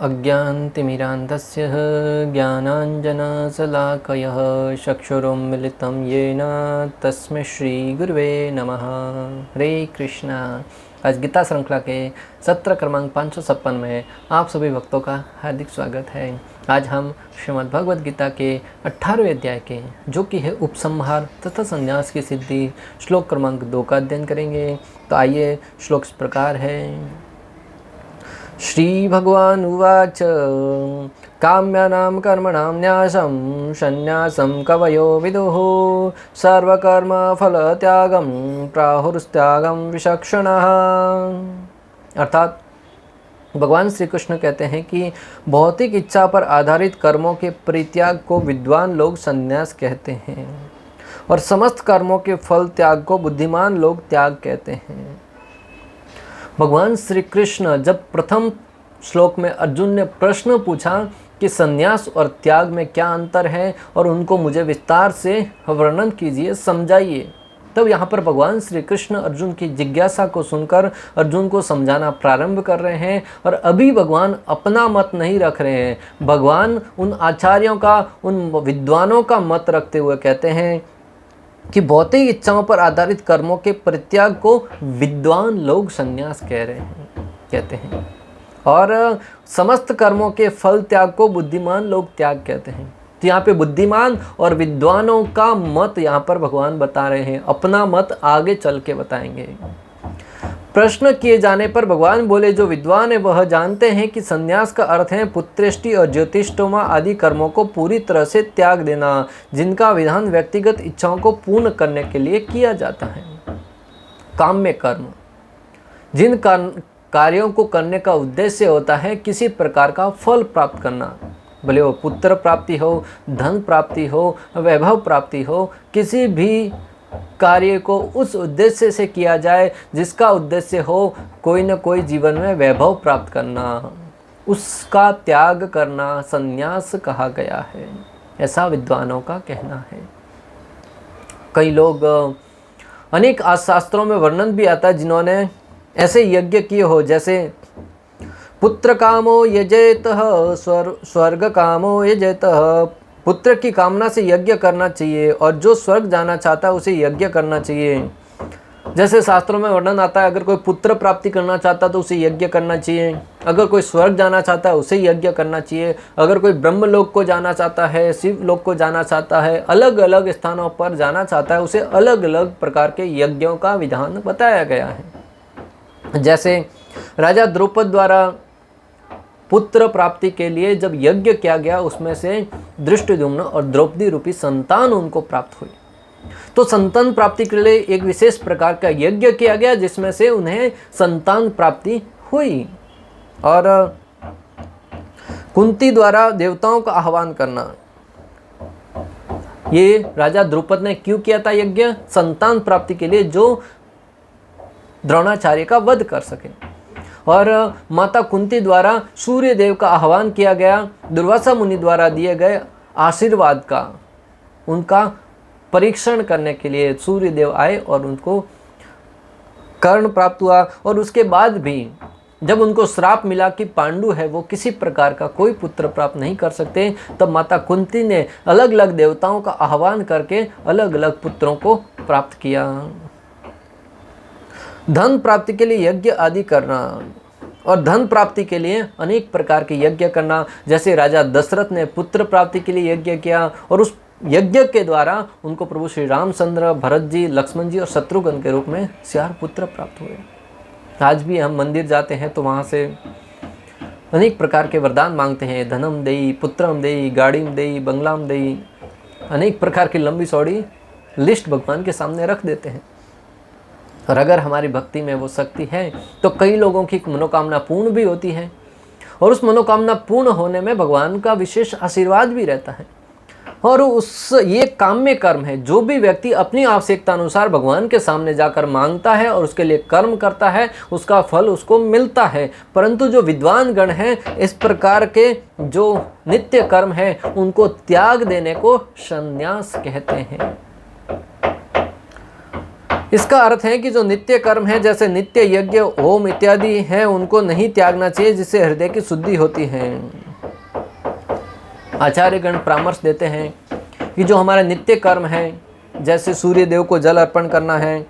अज्ञानतिमिरान्धस्य ज्ञानाञ्जनशलाकयः चक्षुरुन्मिलितं येन तस्मै श्रीगुरुवे नमः। हरे कृष्णा। आज गीता श्रृंखला के सत्र क्रमांक 556 में आप सभी भक्तों का हार्दिक स्वागत है। आज हम श्रीमद् भगवद गीता के 18वें अध्याय के जो कि है उपसंहार तथा संन्यास की सिद्धि श्लोक क्रमांक 2 का अध्ययन करेंगे। तो आइए, श्लोक इस प्रकार है। श्री भगवान उवाच काम्यानां कर्मणां न्यासं संन्यासं कवयो विदुः सर्वकर्म फलत्यागं प्राहुस्त्यागं विचक्षणः। अर्थात भगवान श्री कृष्ण कहते हैं कि भौतिक इच्छा पर आधारित कर्मों के परित्याग को विद्वान लोग संन्यास कहते हैं और समस्त कर्मों के फल त्याग को बुद्धिमान लोग त्याग कहते हैं। भगवान श्री कृष्ण जब प्रथम श्लोक में अर्जुन ने प्रश्न पूछा कि संन्यास और त्याग में क्या अंतर है और उनको मुझे विस्तार से वर्णन कीजिए, समझाइए, तब यहाँ पर भगवान श्री कृष्ण अर्जुन की जिज्ञासा को सुनकर अर्जुन को समझाना प्रारंभ कर रहे हैं। और अभी भगवान अपना मत नहीं रख रहे हैं, भगवान उन आचार्यों का, उन विद्वानों का मत रखते हुए कहते हैं कि भौतिक इच्छाओं पर आधारित कर्मों के परित्याग को विद्वान लोग संन्यास कहते हैं और समस्त कर्मों के फल त्याग को बुद्धिमान लोग त्याग कहते हैं। तो यहाँ पे बुद्धिमान और विद्वानों का मत यहाँ पर भगवान बता रहे हैं, अपना मत आगे चल के बताएंगे। प्रश्न किए जाने पर भगवान बोले, जो विद्वान है वह जानते हैं कि संन्यास का अर्थ है पुत्रेष्टि और ज्योतिष्टोमा आदि कर्मों को पूरी तरह से त्याग देना, जिनका विधान व्यक्तिगत इच्छाओं को पूर्ण करने के लिए किया जाता है। काम्य कर्म, जिन कार्यों को करने का उद्देश्य होता है किसी प्रकार का फल प्राप्त करना, भले वो पुत्र प्राप्ति हो, धन प्राप्ति हो, वैभव प्राप्ति हो, किसी भी कार्य को उस उद्देश्य से किया जाए जिसका उद्देश्य हो कोई न कोई जीवन में वैभव प्राप्त करना, उसका त्याग करना संन्यास कहा गया है, ऐसा विद्वानों का कहना है। कई लोग, अनेक शास्त्रों में वर्णन भी आता है जिन्होंने ऐसे यज्ञ किए हो, जैसे पुत्र कामो यजेत स्वर्ग कामो यजेत, पुत्र की कामना से यज्ञ करना चाहिए और जो स्वर्ग जाना चाहता है उसे यज्ञ करना चाहिए। जैसे शास्त्रों में वर्णन आता है, अगर कोई पुत्र प्राप्ति करना चाहता है तो उसे यज्ञ करना चाहिए, अगर कोई स्वर्ग जाना चाहता है उसे यज्ञ करना चाहिए, अगर कोई ब्रह्मलोक को जाना चाहता है, शिव लोक को जाना चाहता है, अलग अलग स्थानों पर जाना चाहता है, उसे अलग अलग प्रकार के यज्ञों का विधान बताया गया है। जैसे राजा द्रौपद द्वारा पुत्र प्राप्ति के लिए जब यज्ञ किया गया, उसमें से धृष्टद्युम्न और द्रौपदी रूपी संतान उनको प्राप्त हुई। तो संतान प्राप्ति के लिए एक विशेष प्रकार का यज्ञ किया गया जिसमें से उन्हें संतान प्राप्ति हुई। और कुंती द्वारा देवताओं का आह्वान करना, ये राजा द्रौपद ने क्यों किया था यज्ञ? संतान प्राप्ति के लिए, जो द्रोणाचार्य का वध कर सके। और माता कुंती द्वारा सूर्य देव का आह्वान किया गया, दुर्वासा मुनि द्वारा दिए गए आशीर्वाद का, उनका परीक्षण करने के लिए सूर्य देव आए और उनको कर्ण प्राप्त हुआ। और उसके बाद भी जब उनको श्राप मिला कि पांडु है वो किसी प्रकार का कोई पुत्र प्राप्त नहीं कर सकते, तब माता कुंती ने अलग अलग देवताओं का आह्वान करके अलग अलग पुत्रों को प्राप्त किया। धन प्राप्ति के लिए यज्ञ आदि करना और धन प्राप्ति के लिए अनेक प्रकार के यज्ञ करना, जैसे राजा दशरथ ने पुत्र प्राप्ति के लिए यज्ञ किया और उस यज्ञ के द्वारा उनको प्रभु श्री रामचंद्र, भरत जी, लक्ष्मण जी और शत्रुघ्न के रूप में 4 पुत्र प्राप्त हुए। आज भी हम मंदिर जाते हैं तो वहाँ से अनेक प्रकार के वरदान मांगते हैं, धनम देई, पुत्रम देई, गाड़ीम देई, बंगलाम देई, अनेक प्रकार की लंबी चौड़ी लिस्ट भगवान के सामने रख देते हैं। और अगर हमारी भक्ति में वो शक्ति है तो कई लोगों की मनोकामना पूर्ण भी होती है और उस मनोकामना पूर्ण होने में भगवान का विशेष आशीर्वाद भी रहता है। और ये काम्य कर्म है, जो भी व्यक्ति अपनी आवश्यकता अनुसार भगवान के सामने जाकर मांगता है और उसके लिए कर्म करता है, उसका फल उसको मिलता है। परंतु जो विद्वान गण हैं, इस प्रकार के जो नित्य कर्म है उनको त्याग देने को संन्यास कहते हैं। इसका अर्थ है कि जो नित्य कर्म है, जैसे नित्य यज्ञ, होम इत्यादि हैं, उनको नहीं त्यागना चाहिए, जिससे हृदय की शुद्धि होती है। आचार्यगण परामर्श देते हैं कि जो हमारा नित्य कर्म है, जैसे सूर्य देव को जल अर्पण करना है,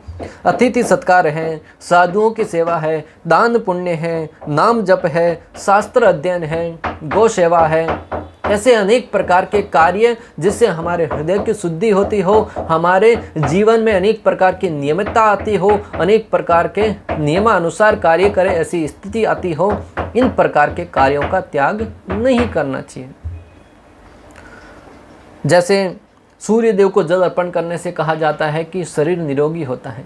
अतिथि सत्कार है, साधुओं की सेवा है, दान पुण्य है, नाम जप है, शास्त्र अध्ययन है, गौ सेवा है, ऐसे अनेक प्रकार के कार्य जिससे हमारे हृदय की शुद्धि होती हो, हमारे जीवन में अनेक प्रकार की नियमितता आती हो, अनेक प्रकार के नियमानुसार कार्य करें ऐसी स्थिति आती हो, इन प्रकार के कार्यों का त्याग नहीं करना चाहिए। जैसे सूर्य देव को जल अर्पण करने से कहा जाता है कि शरीर निरोगी होता है।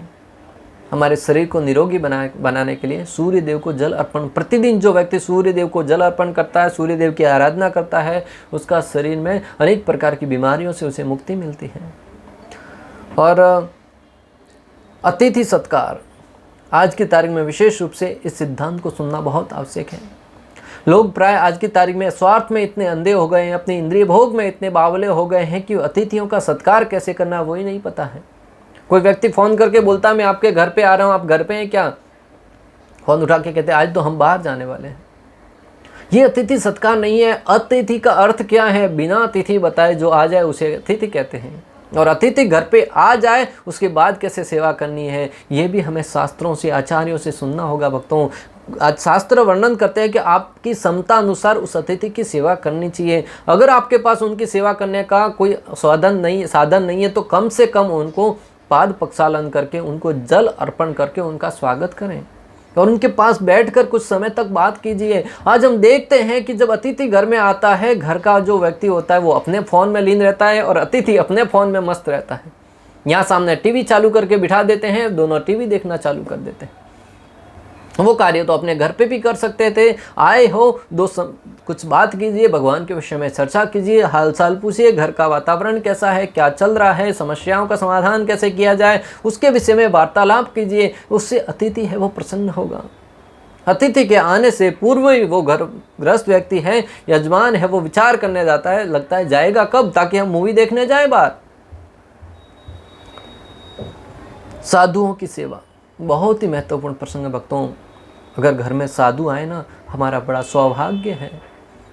हमारे शरीर को निरोगी बनाने के लिए सूर्य देव को जल अर्पण, प्रतिदिन जो व्यक्ति सूर्य देव को जल अर्पण करता है, सूर्य देव की आराधना करता है, उसका शरीर में अनेक प्रकार की बीमारियों से उसे मुक्ति मिलती है। और अतिथि सत्कार, आज की तारीख में विशेष रूप से इस सिद्धांत को सुनना बहुत आवश्यक है। लोग प्राय आज की तारीख में स्वार्थ में इतने अंधे हो गए हैं, अपने इंद्रिय भोग में इतने बावले हो गए हैं कि अतिथियों का सत्कार कैसे करना वही नहीं पता है। कोई व्यक्ति फ़ोन करके बोलता है मैं आपके घर पे आ रहा हूँ, आप घर पे हैं क्या? फ़ोन उठा के कहते हैं आज तो हम बाहर जाने वाले हैं। ये अतिथि सत्कार नहीं है। अतिथि का अर्थ क्या है? बिना अतिथि बताए जो आ जाए उसे अतिथि कहते हैं। और अतिथि घर पे आ जाए उसके बाद कैसे सेवा करनी है, ये भी हमें शास्त्रों से, आचार्यों से सुनना होगा। भक्तों, आज शास्त्र वर्णन करते हैं कि आपकी क्षमता अनुसार उस अतिथि की सेवा करनी चाहिए। अगर आपके पास उनकी सेवा करने का कोई साधन नहीं है तो कम से कम उनको पाद प्रक्षालन करके, उनको जल अर्पण करके उनका स्वागत करें और उनके पास बैठकर कुछ समय तक बात कीजिए। आज हम देखते हैं कि जब अतिथि घर में आता है, घर का जो व्यक्ति होता है वो अपने फ़ोन में लीन रहता है और अतिथि अपने फ़ोन में मस्त रहता है। यहाँ सामने टीवी चालू करके बिठा देते हैं, दोनों टीवी देखना चालू कर देते हैं। वो कार्य तो अपने घर पे भी कर सकते थे। आए हो, कुछ बात कीजिए, भगवान के विषय में चर्चा कीजिए, हाल चाल पूछिए, घर का वातावरण कैसा है, क्या चल रहा है, समस्याओं का समाधान कैसे किया जाए, उसके विषय में वार्तालाप कीजिए। उससे अतिथि है वो प्रसन्न होगा। अतिथि के आने से पूर्व ही वो घर गृहस्थ व्यक्ति है, यजमान है, वो विचार करने जाता है, लगता है जाएगा कब ताकि हम मूवी देखने जाएं बाहर। साधुओं की सेवा बहुत ही महत्वपूर्ण प्रसंग है भक्तों। अगर घर में साधु आए ना, हमारा बड़ा सौभाग्य है।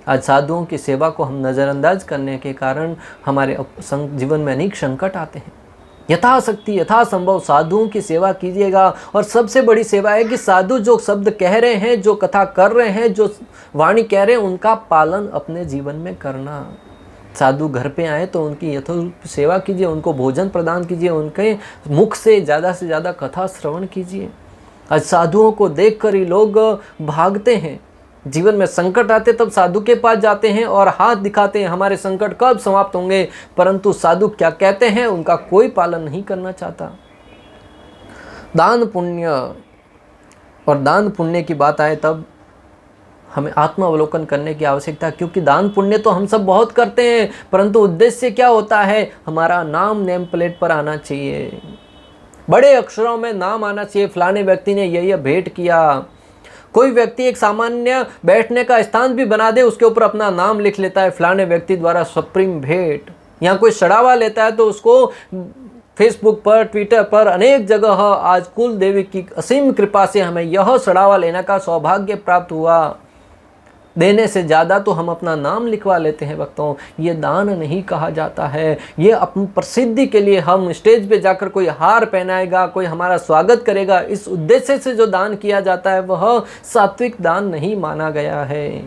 आज साधुओं की सेवा को हम नज़रअंदाज करने के कारण हमारे जीवन में अनेक संकट आते हैं। यथाशक्ति यथासंभव साधुओं की सेवा कीजिएगा। और सबसे बड़ी सेवा है कि साधु जो शब्द कह रहे हैं, जो कथा कर रहे हैं, जो वाणी कह रहे हैं, उनका पालन अपने जीवन में करना। साधु घर पे आए तो उनकी यथोचित सेवा कीजिए, उनको भोजन प्रदान कीजिए, उनके मुख से ज़्यादा कथा श्रवण कीजिए। आज साधुओं को देखकर ही लोग भागते हैं। जीवन में संकट आते तब साधु के पास जाते हैं और हाथ दिखाते हैं हमारे संकट कब समाप्त होंगे, परंतु साधु क्या कहते हैं उनका कोई पालन नहीं करना चाहता। दान पुण्य, और दान पुण्य की बात आए तब हमें आत्मावलोकन करने की आवश्यकता है, क्योंकि दान पुण्य तो हम सब बहुत करते हैं, परंतु उद्देश्य क्या होता है? हमारा नाम नेम प्लेट पर आना चाहिए, बड़े अक्षरों में नाम आना चाहिए, फलाने व्यक्ति ने यह भेंट किया। कोई व्यक्ति एक सामान्य बैठने का स्थान भी बना दे, उसके ऊपर अपना नाम लिख लेता है, फलाने व्यक्ति द्वारा सुप्रीम भेंट। यहाँ कोई चढ़ावा लेता है तो उसको फेसबुक पर, ट्विटर पर, अनेक जगह आज कुल देवी की असीम कृपा से हमें यह चढ़ावा लेने का सौभाग्य प्राप्त हुआ। देने से ज़्यादा तो हम अपना नाम लिखवा लेते हैं भक्तों। ये दान नहीं कहा जाता है। ये अपनी प्रसिद्धि के लिए हम स्टेज पे जाकर कोई हार पहनाएगा, कोई हमारा स्वागत करेगा, इस उद्देश्य से जो दान किया जाता है वह सात्विक दान नहीं माना गया है।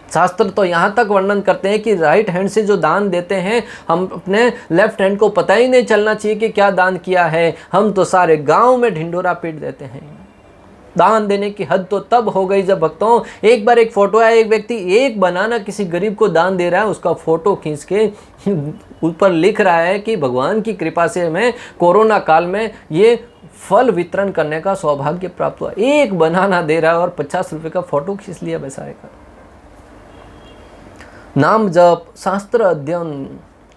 शास्त्र तो यहाँ तक वर्णन करते हैं कि राइट हैंड से जो दान देते हैं, हम अपने लेफ्ट हैंड को पता ही नहीं चलना चाहिए कि क्या दान किया है। हम तो सारे गाँव में ढिंढोरा पीट देते हैं। दान देने की हद तो तब हो गई जब भक्तों एक बार एक फोटो है, एक व्यक्ति एक बनाना किसी गरीब को दान दे रहा है, उसका फोटो खींच के ऊपर लिख रहा है कि भगवान की कृपा से हमें कोरोना काल में ये फल वितरण करने का सौभाग्य प्राप्त हुआ। एक बनाना दे रहा है और 50 रुपये का फोटो खींच लिया बेचारे का। नाम जप, शास्त्र अध्ययन,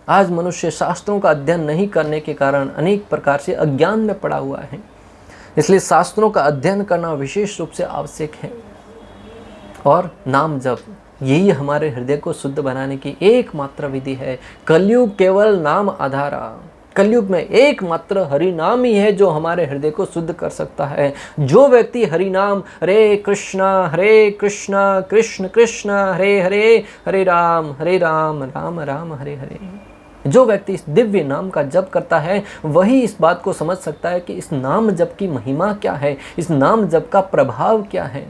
आज मनुष्य शास्त्रों का अध्ययन नहीं करने के कारण अनेक प्रकार से अज्ञान में पड़ा हुआ है। इसलिए शास्त्रों का अध्ययन करना विशेष रूप से आवश्यक है। और नाम जप, यही हमारे हृदय को शुद्ध बनाने की एकमात्र विधि है। कलयुग केवल नाम आधारा। कलयुग में एकमात्र हरि नाम ही है जो हमारे हृदय को शुद्ध कर सकता है। जो व्यक्ति हरि नाम हरे कृष्णा कृष्ण कृष्ण हरे हरे, हरे राम राम राम हरे हरे, जो व्यक्ति इस दिव्य नाम का जप करता है वही इस बात को समझ सकता है कि इस नाम जप की महिमा क्या है, इस नाम जप का प्रभाव क्या है,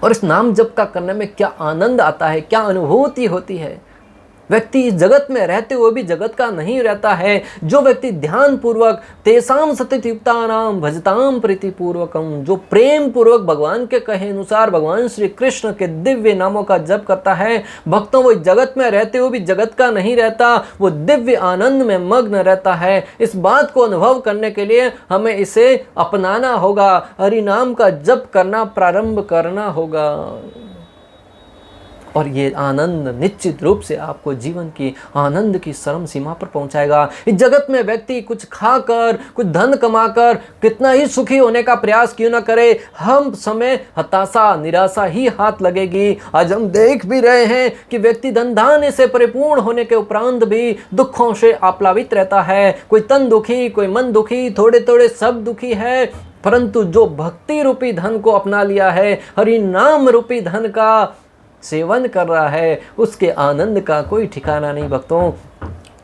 और इस नाम जप का करने में क्या आनंद आता है, क्या अनुभूति होती है। व्यक्ति इस जगत में रहते हुए भी जगत का नहीं रहता है। जो व्यक्ति ध्यान पूर्वक तेसाम सतियुक्तानाम भजताम प्रीतिपूर्वकम, जो प्रेम पूर्वक भगवान के कहे अनुसार भगवान श्री कृष्ण के दिव्य नामों का जप करता है, भक्तों वो जगत में रहते हुए भी जगत का नहीं रहता, वो दिव्य आनंद में मग्न रहता है। इस बात को अनुभव करने के लिए हमें इसे अपनाना होगा, हरि नाम का जप करना प्रारंभ करना होगा, और ये आनंद निश्चित रूप से आपको जीवन की आनंद की चरम सीमा पर पहुंचाएगा। इस जगत में व्यक्ति कुछ खाकर कुछ धन कमाकर कितना ही सुखी होने का प्रयास क्यों न करे, हम समय हताशा निराशा ही हाथ लगेगी। आज हम देख भी रहे हैं कि व्यक्ति धन धान्य से परिपूर्ण होने के उपरांत भी दुखों से आप्लावित रहता है। कोई तन दुखी, कोई मन दुखी, थोड़े थोड़े सब दुखी है, परंतु जो भक्ति रूपी धन को अपना लिया है, हरि नाम रूपी धन का सेवन कर रहा है, उसके आनंद का कोई ठिकाना नहीं भक्तों।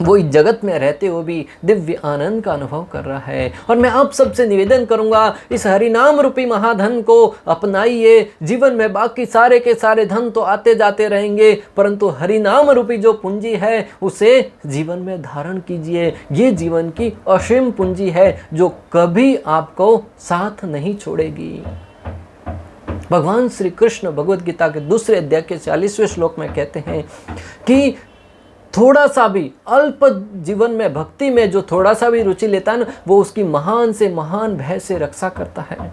वो इस जगत में रहते हुए भी दिव्य आनंद का अनुभव कर रहा है। और मैं आप सबसे निवेदन करूंगा, इस हरिनाम रूपी महाधन को अपनाइए। जीवन में बाकी सारे के सारे धन तो आते जाते रहेंगे, परंतु हरिनाम रूपी जो पूंजी है उसे जीवन में धारण कीजिए। ये जीवन की असीम पूंजी है जो कभी आपको साथ नहीं छोड़ेगी। भगवान श्री कृष्ण भगवद गीता के दूसरे अध्याय के 40वें श्लोक में कहते हैं कि थोड़ा सा भी अल्प जीवन में भक्ति में जो थोड़ा सा भी रुचि लेता है ना, वो उसकी महान से महान भय से रक्षा करता है।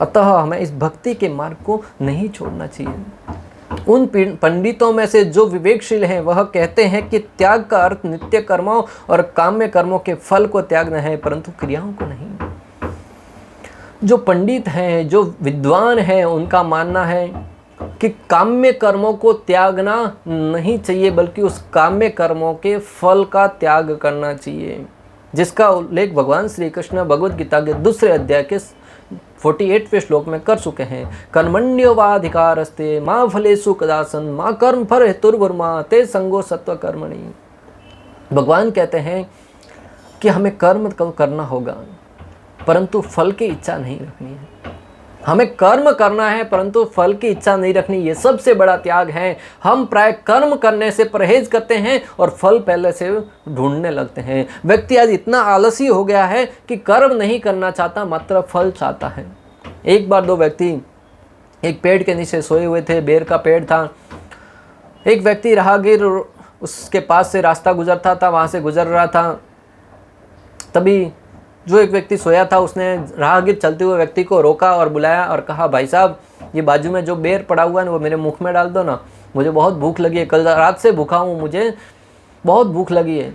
अतः हमें इस भक्ति के मार्ग को नहीं छोड़ना चाहिए। उन पंडितों में से जो विवेकशील हैं वह कहते हैं कि त्याग का अर्थ नित्य कर्मों और काम्य कर्मों के फल को त्यागना है, परंतु क्रियाओं को नहीं। जो पंडित हैं, जो विद्वान हैं, उनका मानना है कि काम्य कर्मों को त्यागना नहीं चाहिए, बल्कि उस काम्य कर्मों के फल का त्याग करना चाहिए, जिसका उल्लेख भगवान श्री कृष्ण भगवद गीता के दूसरे अध्याय के 48वें श्लोक में कर चुके हैं। कर्मण्येवाधिकारस्ते मा फलेषु कदाचन मा कर्म फल हेतुर्भुर्मा ते संगो सत्व कर्मणि। भगवान कहते हैं कि हमें कर्म करना होगा, परंतु फल की इच्छा नहीं रखनी है। हमें कर्म करना है परंतु फल की इच्छा नहीं रखनी, ये सबसे बड़ा त्याग है। हम प्राय कर्म करने से परहेज करते हैं और फल पहले से ढूंढने लगते हैं। व्यक्ति आज इतना आलसी हो गया है कि कर्म नहीं करना चाहता, मात्र फल चाहता है। एक बार दो व्यक्ति एक पेड़ के नीचे सोए हुए थे, बेर का पेड़ था। एक व्यक्ति राहगीर उसके पास से रास्ता गुजरता था, वहाँ से गुजर रहा था। तभी जो एक व्यक्ति सोया था उसने राहगीर चलते हुए व्यक्ति को रोका और बुलाया और कहा, भाई साहब ये बाजू में जो बेर पड़ा हुआ है वो मेरे मुख में डाल दो ना, मुझे बहुत भूख लगी है, कल रात से भूखा हूँ, मुझे बहुत भूख लगी है।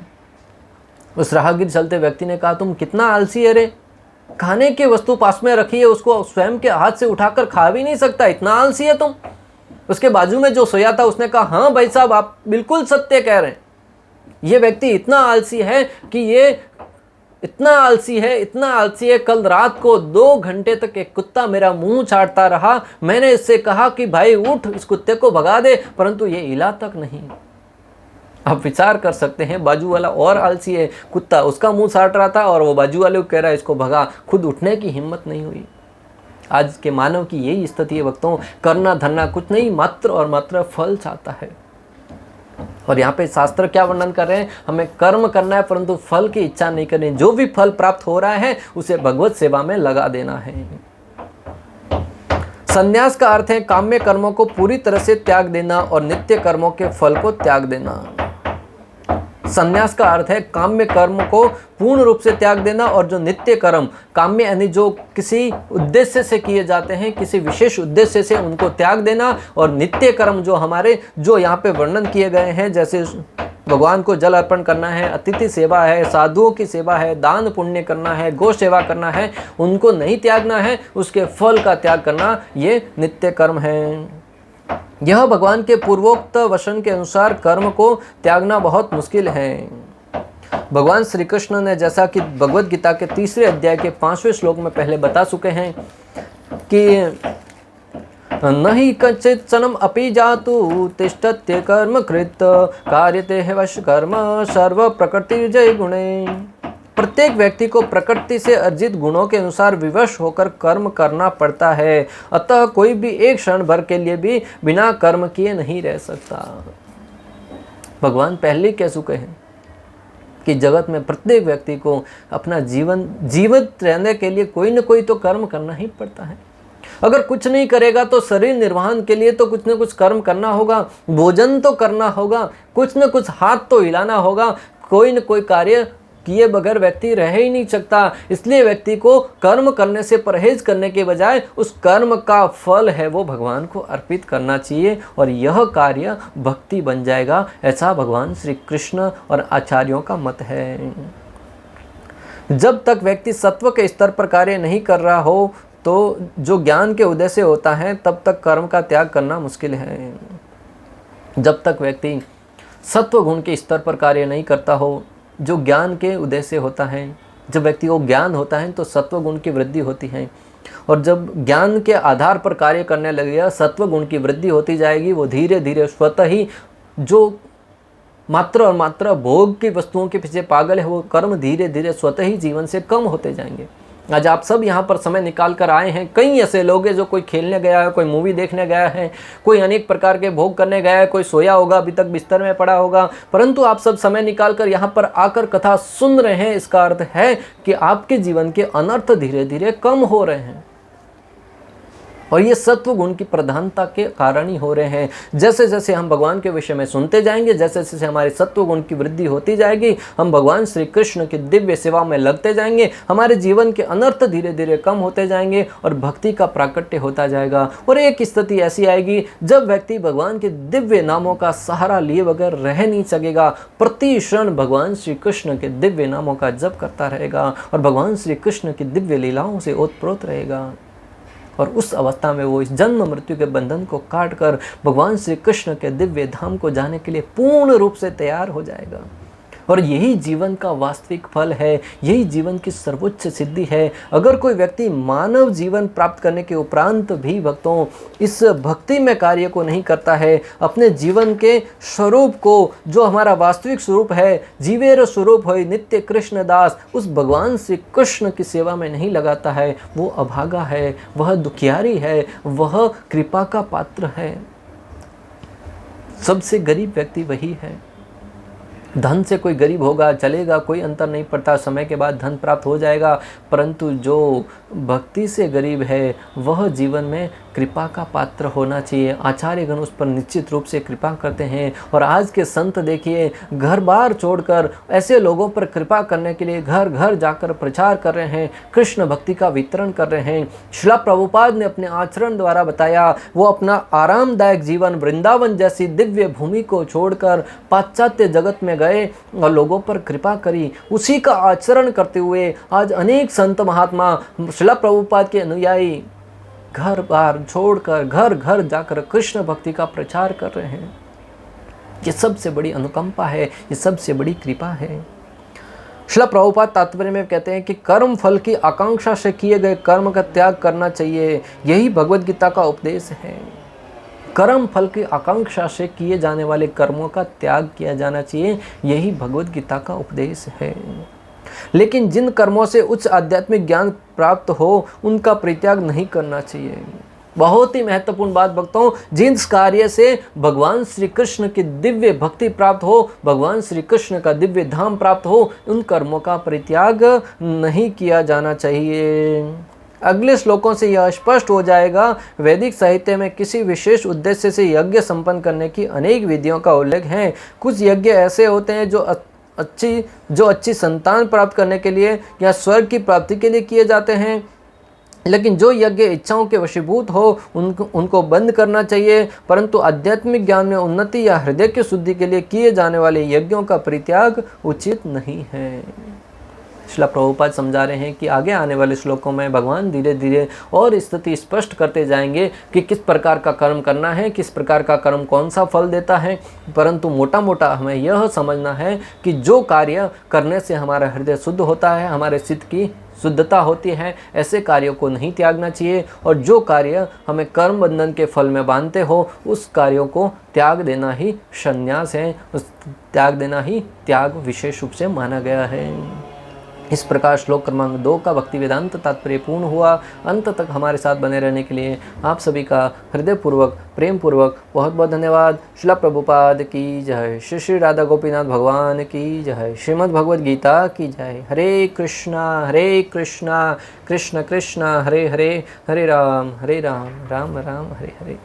उस राहगीर चलते व्यक्ति ने कहा, तुम कितना आलसी है रे, खाने की वस्तु पास में रखी है, उसको स्वयं के हाथ से उठाकर खा भी नहीं सकता, इतना आलसी है तुम। उसके बाजू में जो सोया था उसने कहा, हाँ भाई साहब आप बिल्कुल सत्य कह रहे हैं, ये व्यक्ति इतना आलसी है कि ये इतना आलसी है, कल रात को 2 घंटे तक एक कुत्ता मेरा मुंह चाटता रहा। मैंने इससे कहा कि भाई उठ, इस कुत्ते को भगा दे, परंतु ये हिला तक नहीं। आप विचार कर सकते हैं, बाजू वाला और आलसी है, कुत्ता उसका मुंह चाट रहा था और वो बाजू वाले को कह रहा है इसको भगा, खुद उठने की हिम्मत नहीं हुई। आज के मानव की यही स्थिति है भक्तों, करना धरना कुछ नहीं, मात्र और मात्र फल चाहता है। और यहाँ पे शास्त्र क्या वर्णन कर रहे हैं, हमें कर्म करना है परंतु फल की इच्छा नहीं करनी। जो भी फल प्राप्त हो रहा है उसे भगवत सेवा में लगा देना है। संन्यास का अर्थ है काम्य कर्मों को पूरी तरह से त्याग देना और नित्य कर्मों के फल को त्याग देना। संन्यास का अर्थ है काम्य कर्म को पूर्ण रूप से त्याग देना, और जो नित्य कर्म, काम्य यानी जो किसी उद्देश्य से किए जाते हैं, किसी विशेष उद्देश्य से, उनको त्याग देना। और नित्य कर्म जो हमारे जो यहाँ पे वर्णन किए गए हैं, जैसे भगवान को जल अर्पण करना है, अतिथि सेवा है, साधुओं की सेवा है, दान पुण्य करना है, गौ सेवा करना है, उनको नहीं त्यागना है, उसके फल का त्याग करना, ये नित्य कर्म है। यह भगवान के पूर्वोक्त वचन के अनुसार कर्म को त्यागना बहुत मुश्किल है। भगवान श्री कृष्ण ने जैसा कि भगवद गीता के 3 अध्याय के 5वें श्लोक में पहले बता चुके हैं कि न हि कच्चित् क्षणम् अपि जातु तिष्ठत्य कर्म कृत कार्यते ह्यवश कर्म सर्व प्रकृतिर्जय गुणे। प्रत्येक व्यक्ति को प्रकृति से अर्जित गुणों के अनुसार विवश होकर कर्म करना पड़ता है, अतः कोई भी एक क्षण भर के लिए भी बिना कर्म किए नहीं रह सकता। भगवान पहले ही कह चुके हैं कि जगत में प्रत्येक व्यक्ति को अपना जीवित रहने के लिए कोई न कोई तो कर्म करना ही पड़ता है। अगर कुछ नहीं करेगा तो शरीर निर्वहन के लिए तो कुछ न कुछ कर्म करना होगा, भोजन तो करना होगा, कुछ न कुछ हाथ तो हिलाना होगा, कोई न कोई कार्य किए बगैर व्यक्ति रह ही नहीं सकता। इसलिए व्यक्ति को कर्म करने से परहेज करने के बजाय उस कर्म का फल है वो भगवान को अर्पित करना चाहिए और यह कार्य भक्ति बन जाएगा, ऐसा भगवान श्री कृष्ण और आचार्यों का मत है। जब तक व्यक्ति सत्व के स्तर पर कार्य नहीं कर रहा हो तो जो ज्ञान के उदय से होता है तब तक कर्म का त्याग करना मुश्किल है। जब तक व्यक्ति सत्व गुण के स्तर पर कार्य नहीं करता हो, जो ज्ञान के उदय से होता है, जब व्यक्ति को ज्ञान होता है तो सत्व गुण की वृद्धि होती है और जब ज्ञान के आधार पर कार्य करने लगेगा सत्व गुण की वृद्धि होती जाएगी। वो धीरे धीरे स्वतः ही जो मात्र और मात्र भोग की वस्तुओं के पीछे पागल है वो कर्म धीरे धीरे स्वतः ही जीवन से कम होते जाएंगे। आज आप सब यहाँ पर समय निकाल कर आए हैं। कई ऐसे लोग हैं जो कोई खेलने गया है, कोई मूवी देखने गया है, कोई अनेक प्रकार के भोग करने गया है, कोई सोया होगा, अभी तक बिस्तर में पड़ा होगा, परंतु आप सब समय निकाल कर यहाँ पर आकर कथा सुन रहे हैं। इसका अर्थ है कि आपके जीवन के अनर्थ धीरे धीरे कम हो रहे हैं और ये सत्व गुण की प्रधानता के कारण ही हो रहे हैं। जैसे जैसे हम भगवान के विषय में सुनते जाएंगे, जैसे जैसे हमारे सत्व गुण की वृद्धि होती जाएगी, हम भगवान श्री कृष्ण की दिव्य सेवा में लगते जाएंगे, हमारे जीवन के अनर्थ धीरे धीरे कम होते जाएंगे और भक्ति का प्राकट्य होता जाएगा। और एक स्थिति ऐसी आएगी जब व्यक्ति भगवान के दिव्य नामों का सहारा लिए बगैर रह नहीं सकेगा, प्रति क्षण भगवान श्री कृष्ण के दिव्य नामों का जप करता रहेगा और भगवान श्री कृष्ण की दिव्य लीलाओं से ओतप्रोत रहेगा। और उस अवस्था में वो इस जन्म मृत्यु के बंधन को काट कर भगवान श्री कृष्ण के दिव्य धाम को जाने के लिए पूर्ण रूप से तैयार हो जाएगा। और यही जीवन का वास्तविक फल है, यही जीवन की सर्वोच्च सिद्धि है। अगर कोई व्यक्ति मानव जीवन प्राप्त करने के उपरांत भी भक्तों इस भक्ति में कार्य को नहीं करता है, अपने जीवन के स्वरूप को, जो हमारा वास्तविक स्वरूप है, जीवेर स्वरूप है नित्य कृष्ण दास, उस भगवान श्री कृष्ण की सेवा में नहीं लगाता है, वो अभागा है, वह दुखियारी है, वह कृपा का पात्र है। सबसे गरीब व्यक्ति वही है। धन से कोई गरीब होगा चलेगा, कोई अंतर नहीं पड़ता, समय के बाद धन प्राप्त हो जाएगा, परंतु जो भक्ति से गरीब है वह जीवन में कृपा का पात्र होना चाहिए। आचार्यगण उस पर निश्चित रूप से कृपा करते हैं। और आज के संत देखिए घर बार छोड़कर ऐसे लोगों पर कृपा करने के लिए घर घर जाकर प्रचार कर रहे हैं, कृष्ण भक्ति का वितरण कर रहे हैं। श्रील प्रभुपाद ने अपने आचरण द्वारा बताया, वो अपना आरामदायक जीवन वृंदावन जैसी दिव्य भूमि को छोड़कर पाश्चात्य जगत में गए और लोगों पर कृपा करी। उसी का आचरण करते हुए आज अनेक संत महात्मा श्रील प्रभुपाद के अनुयायी घर बार छोड़कर घर घर जाकर कृष्ण भक्ति का प्रचार कर रहे हैं। ये सबसे बड़ी अनुकंपा है, ये सबसे बड़ी कृपा है। श्रील प्रभुपाद तात्पर्य में कहते हैं कि कर्म फल की आकांक्षा से किए गए कर्म का त्याग करना चाहिए, यही भगवद गीता का उपदेश है। कर्म फल की आकांक्षा से किए जाने वाले कर्मों का त्याग किया जाना चाहिए, यही भगवद गीता का उपदेश है। लेकिन जिन कर्मों से उच्च आध्यात्मिक ज्ञान प्राप्त हो उनका परित्याग नहीं करना चाहिए। बहुत ही महत्वपूर्ण बात भक्तों, जिस कार्य से भगवान श्री कृष्ण की दिव्य भक्ति प्राप्त हो, भगवान श्री कृष्ण का दिव्य धाम प्राप्त हो, उन कर्मों का परित्याग नहीं किया जाना चाहिए। अगले श्लोकों से यह स्पष्ट हो जाएगा। वैदिक साहित्य में किसी विशेष उद्देश्य से यज्ञ संपन्न करने की अनेक विधियों का उल्लेख है। कुछ यज्ञ ऐसे होते हैं जो अच्छी संतान प्राप्त करने के लिए या स्वर्ग की प्राप्ति के लिए किए जाते हैं, लेकिन जो यज्ञ इच्छाओं के वशीभूत हो उनको बंद करना चाहिए। परंतु आध्यात्मिक ज्ञान में उन्नति या हृदय की शुद्धि के लिए किए जाने वाले यज्ञों का परित्याग उचित नहीं है। श्रील प्रभुपाद समझा रहे हैं कि आगे आने वाले श्लोकों में भगवान धीरे धीरे और स्थिति स्पष्ट करते जाएंगे कि किस प्रकार का कर्म करना है, किस प्रकार का कर्म कौन सा फल देता है। परंतु मोटा मोटा हमें यह समझना है कि जो कार्य करने से हमारा हृदय शुद्ध होता है, हमारे चित्त की शुद्धता होती है, ऐसे कार्यों को नहीं त्यागना चाहिए। और जो कार्य हमें कर्म बंधन के फल में बांधते हो, उस कार्यों को त्याग देना ही संन्यास है, उस त्याग देना ही त्याग विशेष रूप से माना गया है। इस प्रकार श्लोक क्रमांक 2 का भक्ति वेदांत तात्पर्य पूर्ण हुआ। अंत तक हमारे साथ बने रहने के लिए आप सभी का हृदयपूर्वक प्रेम पूर्वक बहुत बहुत धन्यवाद। श्रील प्रभुपाद की जय। श्री श्री राधा गोपीनाथ भगवान की जय। श्रीमद् भगवद गीता की जय। हरे कृष्णा कृष्ण कृष्ण हरे हरे, हरे राम राम राम हरे हरे।